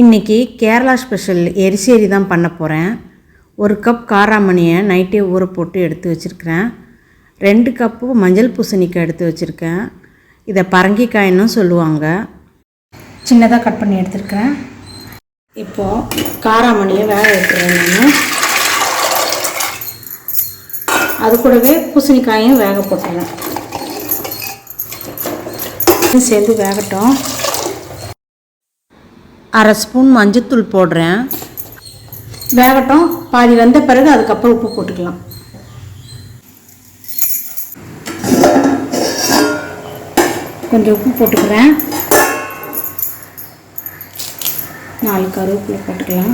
இன்றைக்கி கேரளா ஸ்பெஷல் எரிசேரி தான் பண்ண போகிறேன். 1 கப் காராமணியை நைட்டே ஊற போட்டு எடுத்து வச்சுருக்கிறேன். 2 கப்பு மஞ்சள் பூசணிக்காய் எடுத்து வச்சுருக்கேன். இதை பரங்கிக்காயின்னு சொல்லுவாங்க. சின்னதாக கட் பண்ணி எடுத்துருக்கேன். இப்போது காராமணியை வேக வைக்கிறேன் நான். அது கூடவே பூசணிக்காயும் வேக போட்டுறேன். சேர்ந்து வேகட்டும். 1/2 ஸ்பூன் மஞ்சத்தூள் போடுறேன். வேகட்டும். பாதி வெந்த பிறகு அதுக்கப்புறம் உப்பு போட்டுக்கலாம். கொஞ்சம் உப்பு போட்டுக்கிறேன். 4 கருவேப்பிலை போட்டுக்கலாம்.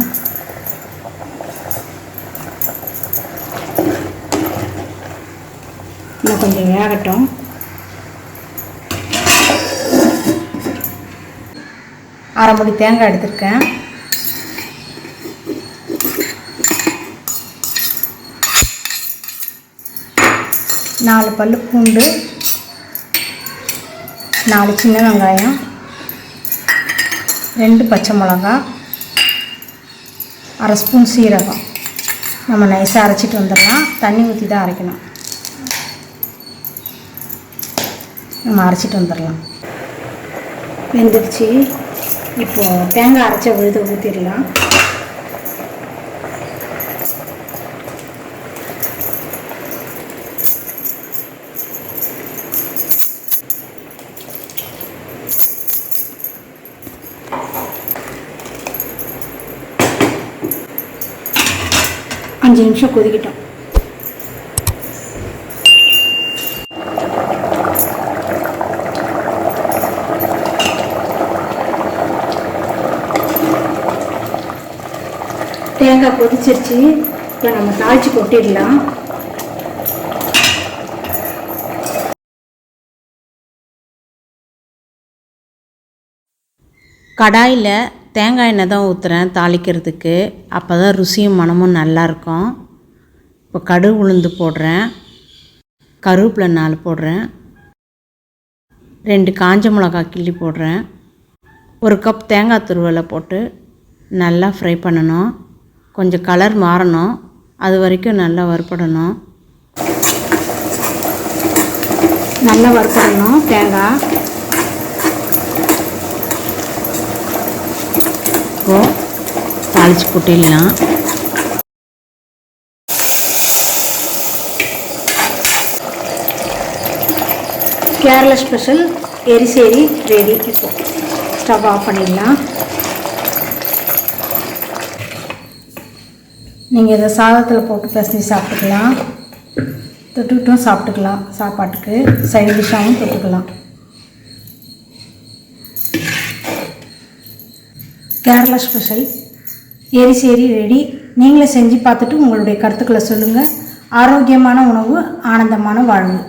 இன்னும் கொஞ்சம் வேகட்டும். அரை மூடி தேங்காய் எடுத்துருக்கேன். நாலு பல்லு பூண்டு, 4 சின்ன வெங்காயம், 2 பச்சை மிளகா, 1/2 ஸ்பூன் சீரகம். நம்ம நைஸாக அரைச்சிட்டு வந்துடலாம். தண்ணி ஊற்றி தான் அரைக்கணும். நம்ம அரைச்சிட்டு வந்துடலாம். வெந்துடுச்சு. இப்போது தேங்காய் அரைச்ச விழுத ஊற்றிடலாம். அஞ்சு நிமிஷம் கொதிக்கிட்டோம். தேங்காய் கொதிச்சிருச்சு. இப்போ நம்ம தாளித்து கொட்டிடலாம். கடாயில் தேங்காய் எண்ணெய் தான் ஊற்றுறேன் தாளிக்கிறதுக்கு. அப்போ தான் ருசியும் மணமும் நல்லாயிருக்கும். இப்போ கடுகு உளுந்து போடுறேன். கருவேப்பிலை 4 போடுறேன். 2 காஞ்ச மிளகா கிள்ளி போடுறேன். 1 கப் தேங்காய் துருவலை போட்டு நல்லா ஃப்ரை பண்ணணும். கொஞ்சம் கலர் மாறணும். அது வரைக்கும் நல்லா வறுப்படணும். நல்லா வறுப்படணும் தேங்காய். இப்போது தாளித்து போட்டிடலாம். Kerala special எரிசேரி ready. இப்போ ஸ்டவ் ஆஃப் பண்ணிடலாம். நீங்கள் இதை சாதத்தில் போட்டு பிசைஞ்சு சாப்பிட்டுக்கலாம். தொட்டுக்கிட்டும் சாப்பிட்டுக்கலாம். சாப்பாட்டுக்கு சைடு டிஷ்ஷாகவும் தொட்டுக்கலாம். Kerala special எரிசேரி ready. நீங்களே செஞ்சு பார்த்துட்டு உங்களுடைய கருத்துக்களை சொல்லுங்கள். ஆரோக்கியமான உணவு, ஆனந்தமான வாழ்வு.